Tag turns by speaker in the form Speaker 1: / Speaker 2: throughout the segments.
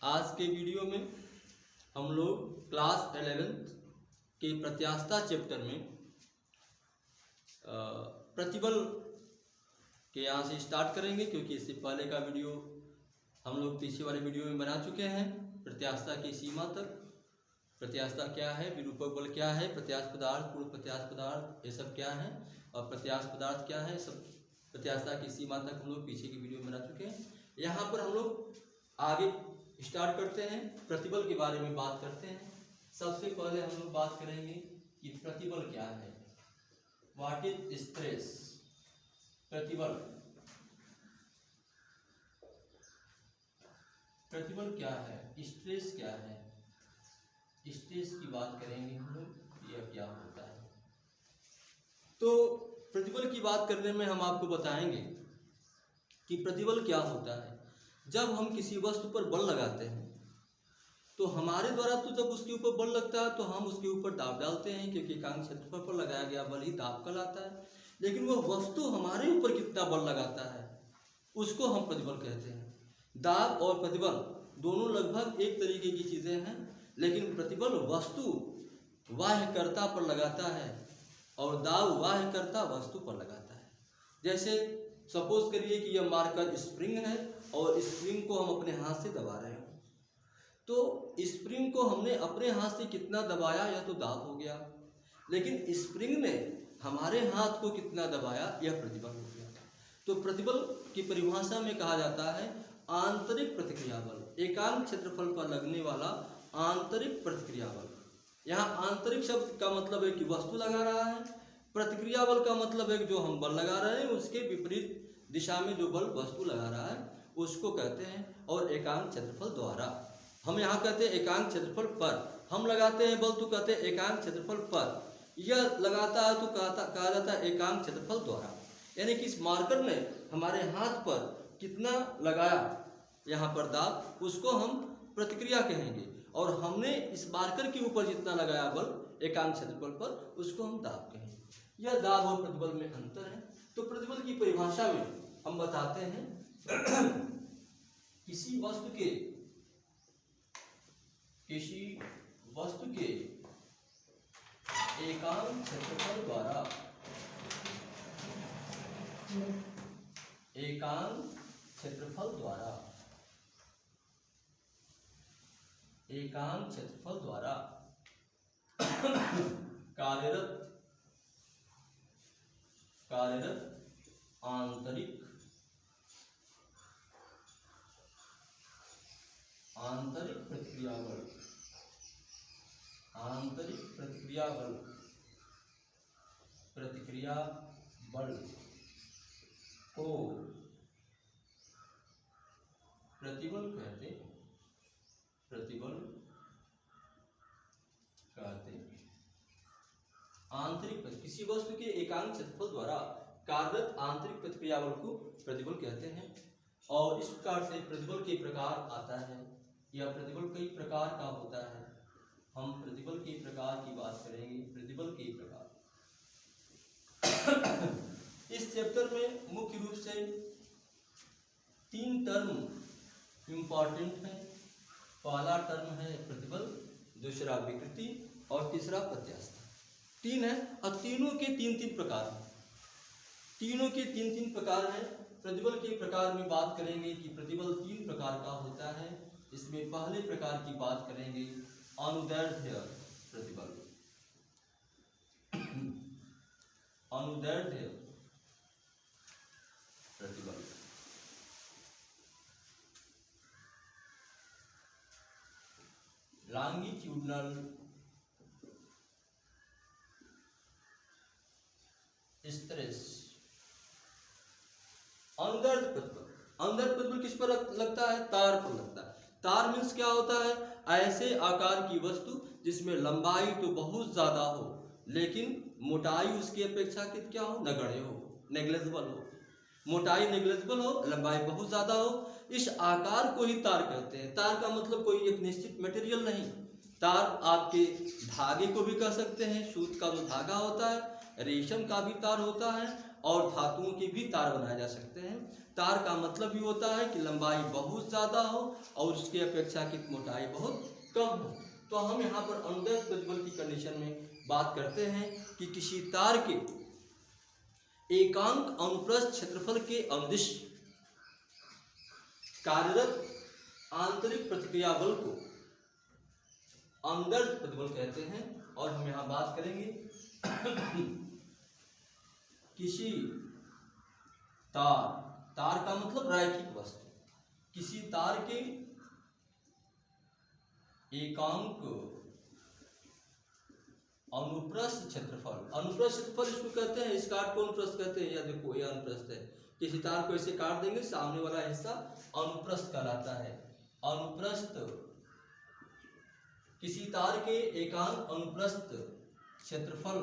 Speaker 1: आज के वीडियो में हम लोग क्लास 11th के प्रत्यास्थता चैप्टर में प्रतिबल के यहाँ से स्टार्ट करेंगे, क्योंकि इससे पहले का वीडियो हम लोग पीछे वाले वीडियो में बना चुके हैं। प्रत्यास्थता की सीमा तक, प्रत्यास्थता क्या है, विरूपक बल क्या है, प्रत्यास्थ पदार्थ, पूर्व प्रत्यास्थ पदार्थ, ये सब क्या है और प्रत्यास्थ पदार्थ क्या है, सब प्रत्यास्थता की सीमा तक हम लोग पीछे की वीडियो में बना चुके हैं। यहाँ पर हम लोग आगे स्टार्ट करते हैं, प्रतिबल के बारे में बात करते हैं। सबसे पहले हम लोग बात करेंगे कि प्रतिबल क्या है, व्हाट इज स्ट्रेस। प्रतिबल क्या है, स्ट्रेस क्या है, स्ट्रेस की बात करेंगे हम लोग, यह क्या होता है। तो प्रतिबल की बात करने में हम आपको बताएंगे कि प्रतिबल क्या होता है। जब हम किसी वस्तु पर बल लगाते हैं तो हमारे द्वारा तो जब उसके ऊपर बल लगता है तो हम उसके ऊपर दाब डालते हैं, क्योंकि एकांक क्षेत्रफल पर लगाया गया बल ही दाब कहलाता है। लेकिन वह वस्तु हमारे ऊपर कितना बल लगाता है उसको हम प्रतिबल कहते हैं। दाब और प्रतिबल दोनों लगभग एक तरीके की चीज़ें हैं, लेकिन प्रतिबल वस्तु बाह्यकर्ता पर लगाता है और दाब बाह्यकर्ता वस्तु पर लगाता है। जैसे सपोज करिए कि यह मार्कर स्प्रिंग है और स्प्रिंग को हम अपने हाथ से दबा रहे हैं, तो स्प्रिंग को हमने अपने हाथ से कितना दबाया यह तो दाब हो गया, लेकिन स्प्रिंग ने हमारे हाथ को कितना दबाया यह प्रतिबल हो गया। तो प्रतिबल की परिभाषा में कहा जाता है आंतरिक प्रतिक्रिया बल, एकांक क्षेत्रफल पर लगने वाला आंतरिक प्रतिक्रिया बल। यहाँ आंतरिक शब्द का मतलब है कि वस्तु लगा रहा है, प्रतिक्रिया बल का मतलब है कि जो हम बल लगा रहे हैं उसके विपरीत दिशा में जो बल वस्तु लगा रहा है उसको कहते हैं। और एकांक क्षेत्रफल द्वारा, हम यहाँ कहते हैं एकांक क्षेत्रफल पर, हम लगाते हैं बल तो कहते हैं एकांक क्षेत्रफल पर, यह लगाता है तो कहा जाता है एकांक क्षेत्रफल द्वारा। यानी कि इस मार्कर ने हमारे हाथ पर कितना लगाया यहाँ पर दाब, उसको हम प्रतिक्रिया कहेंगे, और हमने इस मार्कर के ऊपर जितना लगाया बल एकांक क्षेत्रफल पर उसको हम दाब कहेंगे। यह दाब और प्रतिबल में अंतर है। तो प्रतिबल की परिभाषा में हम बताते हैं किसी वस्तु के एकांक क्षेत्रफल द्वारा, एकांक क्षेत्रफल द्वारा कार्यरत आंतरिक प्रतिक्रिया बल को प्रतिबल कहते हैं। आंतरिक, किसी वस्तु के एकांक क्षेत्रफल द्वारा कार्यरत आंतरिक प्रतिक्रिया बल को प्रतिबल कहते हैं। और इस प्रकार से प्रतिबल के प्रकार आता है, यह प्रतिबल कई प्रकार का होता है। हम प्रतिबल के प्रकार की बात करेंगे। प्रतिबल के प्रकार इस चैप्टर में मुख्य रूप से 3 टर्म इम्पॉर्टेंट है। पहला टर्म है प्रतिबल, दूसरा विकृति और तीसरा प्रत्यास्थता। 3 है और तीनों के 3-3 प्रकार हैं। तीनों के 3-3 प्रकार हैं। प्रतिबल के प्रकार में बात करेंगे कि प्रतिबल 3 प्रकार का होता है। इसमें पहले प्रकार की बात करेंगे अनुदैर्ध्य प्रतिबल। अनुदैर्ध्य प्रतिबल लॉन्गिट्यूडनल स्ट्रेस। अनुदैर्ध्य प्रतिबल किस पर लगता है, तार पर लगता है। तार मीन्स क्या होता है, ऐसे आकार की वस्तु जिसमें लंबाई तो बहुत ज्यादा हो लेकिन मोटाई उसकी अपेक्षाकृत क्या हो, नगण्य हो, नेग्लेजिबल हो। मोटाई नेग्लेजिबल हो, लंबाई बहुत ज्यादा हो, इस आकार को ही तार कहते हैं। तार का मतलब कोई एक निश्चित मटेरियल नहीं। तार आपके धागे को भी कह सकते हैं, सूत का जो धागा होता है, रेशम का भी तार होता है, और धातुओं के भी तार बनाए जा सकते हैं। तार का मतलब ये होता है कि लंबाई बहुत ज़्यादा हो और उसकी अपेक्षाकृत मोटाई बहुत कम हो। तो हम यहाँ पर अनुदैर्ध्य प्रतिबल की कंडीशन में बात करते हैं कि किसी तार के एकांक अनुप्रस्थ क्षेत्रफल के अनुदिश कार्यरत आंतरिक प्रतिक्रिया बल को अनुदैर्ध्य प्रतिबल कहते हैं। और हम यहाँ बात करेंगे किसी तार का मतलब रैखिक वस्तु, किसी तार के एकांक अनुप्रस्थ क्षेत्रफल इसको कहते हैं, इस काट को अनुप्रस्थ कहते हैं। या देखो ये अनुप्रस्थ है, किसी तार को ऐसे काट देंगे सामने वाला हिस्सा अनुप्रस्थ कहलाता है। अनुप्रस्थ किसी तार के एकांक अनुप्रस्थ क्षेत्रफल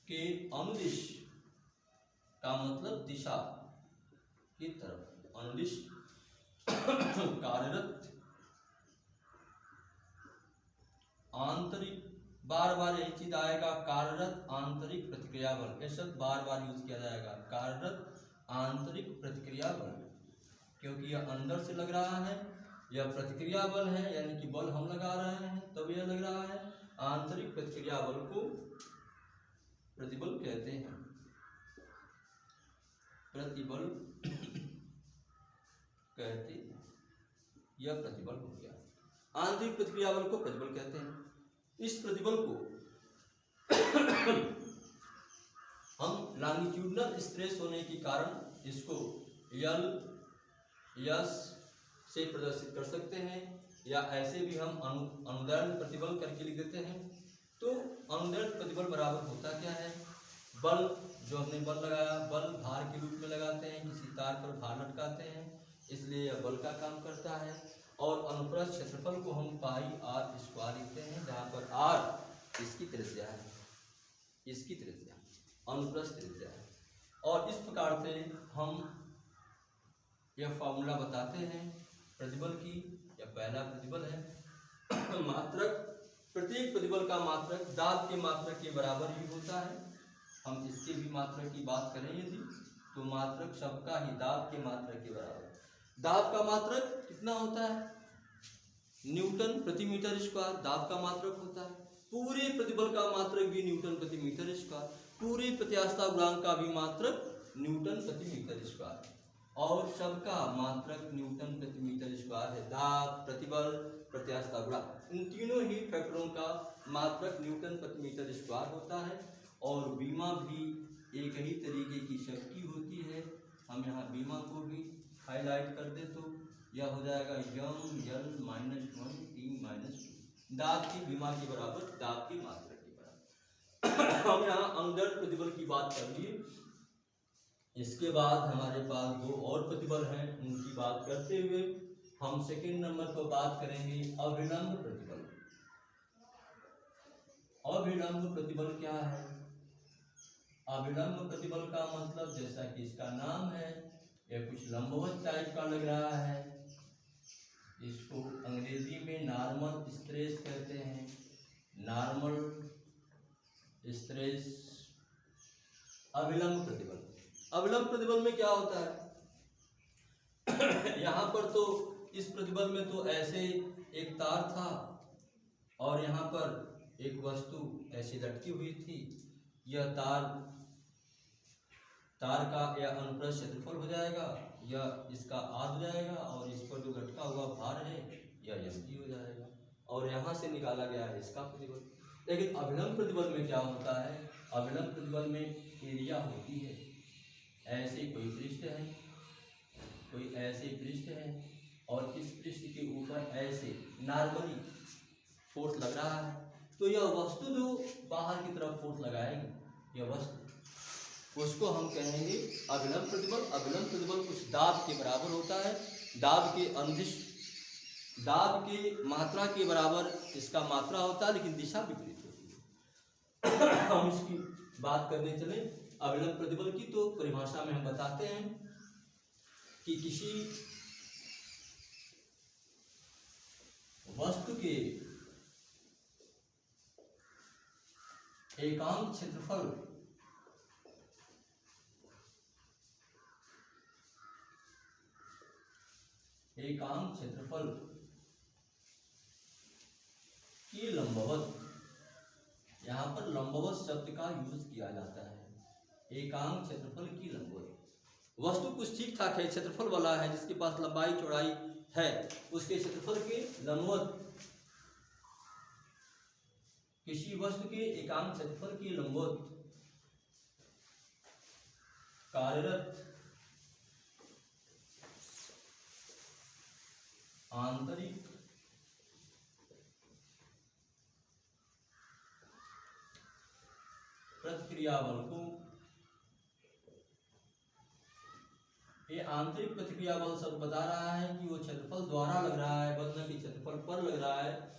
Speaker 1: के अनुदिश का मतलब दिशा की तरफ, अनुदिश कार्यरत आंतरिक, बार बार यही चीज आएगा, कार्यरत आंतरिक प्रतिक्रिया बल। ये शब्द बार बार यूज किया जाएगा, कार्यरत आंतरिक प्रतिक्रिया बल, क्योंकि यह अंदर से लग रहा है, यह प्रतिक्रिया बल है, यानी कि बल हम लगा रहे हैं तब यह लग रहा है। आंतरिक प्रतिक्रिया बल को प्रतिबल कहते हैं। प्रतिबल कहते हैं, यह प्रतिबल हो गया। आंतरिक प्रतिक्रिया बल को प्रतिबल कहते हैं। इस प्रतिबल को हम लॉन्गिट्यूडिनल स्ट्रेस होने के कारण इसको यल यस से प्रदर्शित कर सकते हैं, या ऐसे भी हम अनुदैर्ध्य प्रतिबल करके लिख देते हैं। तो अनुदैर्ध्य प्रतिबल बराबर होता क्या है, बल जो हमने बल लगाया, बल भार के रूप में लगाते हैं, किसी तार पर भार लटकाते हैं, इसलिए यह बल का काम करता है। और अनुप्रस्थ क्षेत्रफल को हम पाई आर स्क्वायर लिखते हैं, जहाँ पर आर इसकी त्रिज्या है, इसकी त्रिज्या अनुप्रस्थ त्रिज्या है। और इस प्रकार से हम यह फॉर्मूला बताते हैं प्रतिबल की। यह पहला प्रतिबल है। मात्रक, प्रत्येक प्रतिबल का मात्रक दाब के मात्रक के बराबर ही होता है। हम इसके भी मात्रक की बात करें यदि, तो मात्रक सबका ही दाब के मात्रक के बराबर। दाब का मात्रक कितना होता है, न्यूटन प्रति मीटर स्क्वायर दाब का मात्रक होता है। पूरे प्रतिबल का मात्रक भी न्यूटन प्रति मीटर स्क्वायर, पूरे प्रत्यास्थता गुणांक का भी मात्रक न्यूटन प्रति मीटर स्क्वायर, और सबका मात्रक न्यूटन प्रति मीटर स्क्वायर है। दाब, प्रतिबल, प्रत्यास्थता गुणांक, इन तीनों ही फैक्टरों का मात्रक न्यूटन प्रति मीटर स्क्वायर होता है। और बीमा भी एक ही तरीके की शक्ति होती है। हम यहाँ बीमा को भी हाईलाइट कर दे तो यह हो जाएगा यम यल -1 t -2, दाब की बीमा के बराबर, दाब की मात्रक के बराबर। हम यहाँ अनुदैर्ध्य प्रतिबल की बात कर लिए। इसके बाद हमारे पास दो और प्रतिबल हैं, उनकी बात करते हुए हम सेकंड नंबर पर बात करेंगे अभिलंब प्रतिबल। अभिलंब प्रतिबल क्या है? अभिलंब प्रतिबल का मतलब, जैसा कि इसका नाम है, यह कुछ लंबवत टाइप का लग रहा है। इसको अंग्रेजी में नॉर्मल स्ट्रेस कहते हैं, नॉर्मल स्ट्रेस। अभिलंब प्रतिबल, अभिलंब प्रतिबल में क्या होता है? यहाँ पर तो इस प्रतिबल में तो ऐसे एक तार था और यहाँ पर एक वस्तु ऐसी लटकी हुई थी। यह तार का यह अनुप्रस्थ क्षेत्रफल हो जाएगा, यह इसका आध हो जाएगा, और इस पर जो लटका हुआ भार है यह एमटी हो जाएगा, और यहाँ से निकाला गया है इसका प्रतिबल। लेकिन अभिलंब प्रतिबल में क्या होता है? अभिलंब प्रतिबल में एरिया होती है, ऐसे कोई पृष्ठ है, कोई ऐसे पृष्ठ है, और इस पृष्ठ के ऊपर ऐसे नॉर्मली फोर्स लग रहा है। तो यह वस्तु जो बाहर की तरफ फोर्स लगाएगी, यह वस्तु, उसको हम कहेंगे अभिलंब प्रतिबल। अभिलंब प्रतिबल कुछ दाब के बराबर होता है, दाब के अनुदिश, दाब की मात्रा के बराबर इसका मात्रा होता है, लेकिन दिशा विपरीत होती है। हम इसकी बात करने चले अभिलंब प्रतिबल की, तो परिभाषा में हम बताते हैं कि किसी वस्तु के एकांक क्षेत्रफल की लंबवत, यहाँ पर लंबवत शब्द का यूज किया जाता है। एकांक क्षेत्रफल की लंबवत, वस्तु कुछ ठीक ठाक है, क्षेत्रफल वाला है, जिसके पास लंबाई चौड़ाई है, उसके क्षेत्रफल के लंबवत, किसी वस्तु के एकांक क्षेत्रफल की लंबवत कार्यरत आंतरिक प्रतिक्रिया बल को, ये आंतरिक प्रतिक्रिया बल शब्द बता रहा है कि वो क्षेत्रफल द्वारा लग रहा है, बल की क्षेत्रफल पर लग रहा है।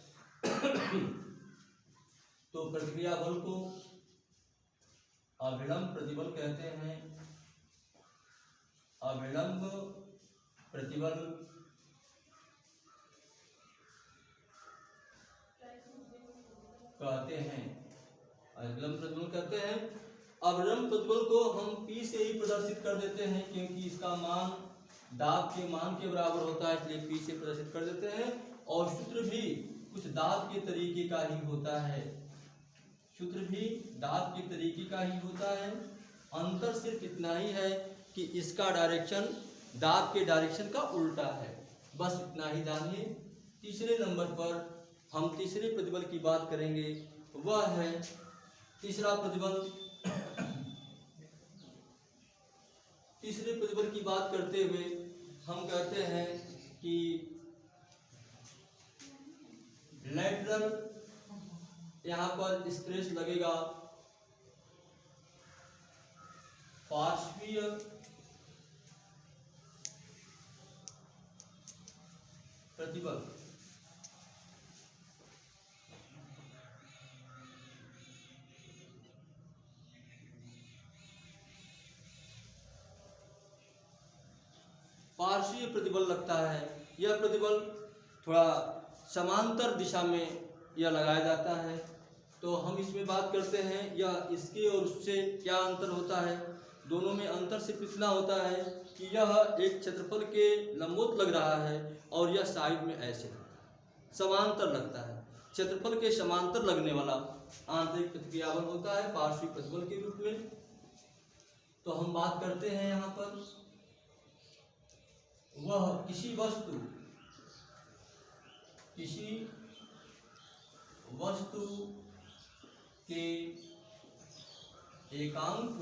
Speaker 1: तो प्रतिक्रिया बल को अभिलंब प्रतिबल कहते हैं, अभिलंब प्रतिबल कहते हैं, अभिलंब प्रतिबल कहते हैं। अभिलंब प्रतिबल को हम P से ही प्रदर्शित कर देते हैं, क्योंकि इसका मान दाब के मान के बराबर होता है, इसलिए P से प्रदर्शित कर देते हैं। और सूत्र भी कुछ दाब के तरीके का ही होता है, सूत्र भी दाब के तरीके का ही होता है। अंतर सिर्फ इतना ही है कि इसका डायरेक्शन दाब के डायरेक्शन का उल्टा है, बस इतना ही जानिए। तीसरे नंबर पर हम तीसरे प्रतिबल की बात करेंगे, वह है तीसरा प्रतिबल। तीसरे प्रतिबल की बात करते हुए हम कहते हैं कि लैटरल, यहाँ पर स्ट्रेस लगेगा पार्श्वीय प्रतिबल, पार्श्वीय प्रतिबल लगता है। यह प्रतिबल थोड़ा समांतर दिशा में यह लगाया जाता है। तो हम इसमें बात करते हैं यह इसके और उससे क्या अंतर होता है। दोनों में अंतर सिर्फ इतना होता है कि यह एक क्षेत्रफल के लंबवत लग रहा है और यह साइड में ऐसे समांतर लगता है। क्षेत्रफल के समांतर लगने वाला आंतरिक प्रतिक्रिया बल होता है पार्श्वीय प्रतिबल के रूप में। तो हम बात करते हैं यहाँ पर, वह किसी वस्तु के एकांक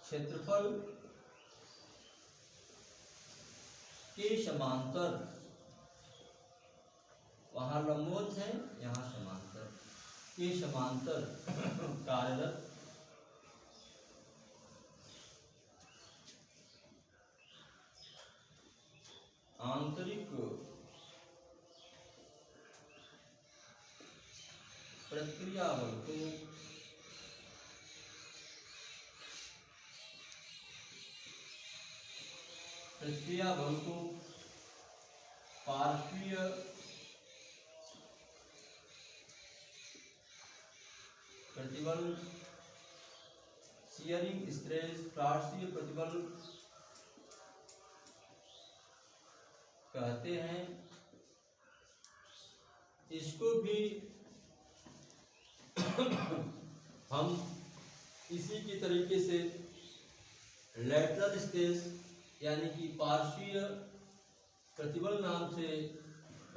Speaker 1: क्षेत्रफल के समांतर, वहां लंबवत है यहाँ समांतर, के समांतर कार्यरत आंतरिक प्रतिक्रिया बल को पार्श्वीय प्रतिबल, शियरिंग स्ट्रेस, पार्श्वीय प्रतिबल कहते हैं। इसको भी हम इसी के तरीके से लैटरल स्ट्रेस यानी कि पार्श्वीय प्रतिबल नाम से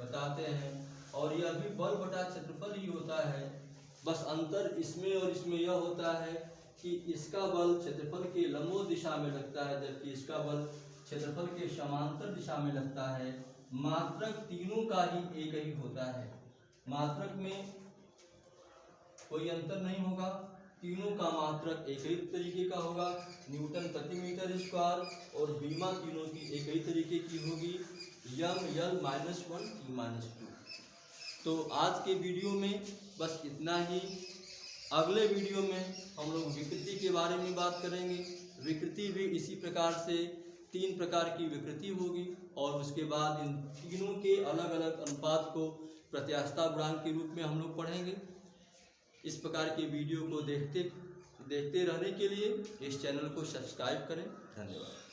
Speaker 1: बताते हैं। और यह भी बल बटा क्षेत्रफल ही होता है, बस अंतर इसमें और इसमें यह होता है कि इसका बल क्षेत्रफल के लंबवत दिशा में लगता है, जबकि इसका बल क्षेत्रफल के समांतर दिशा में लगता है। मात्रक तीनों का ही एक ही होता है, मात्रक में कोई अंतर नहीं होगा, तीनों का मात्रक एक ही तरीके का होगा। न्यूटन प्रति मीटर स्क्वायर और बीमा तीनों की एक ही तरीके की होगी, L -1 T-2। तो आज के वीडियो में बस इतना ही। अगले वीडियो में हम लोग विकृति के बारे में बात करेंगे। विकृति भी इसी प्रकार से 3 प्रकार की विकृति होगी और उसके बाद इन तीनों के अलग अलग अनुपात को प्रत्यास्थता गुणांक के रूप में हम लोग पढ़ेंगे। इस प्रकार के वीडियो को देखते रहने के लिए इस चैनल को सब्सक्राइब करें। धन्यवाद।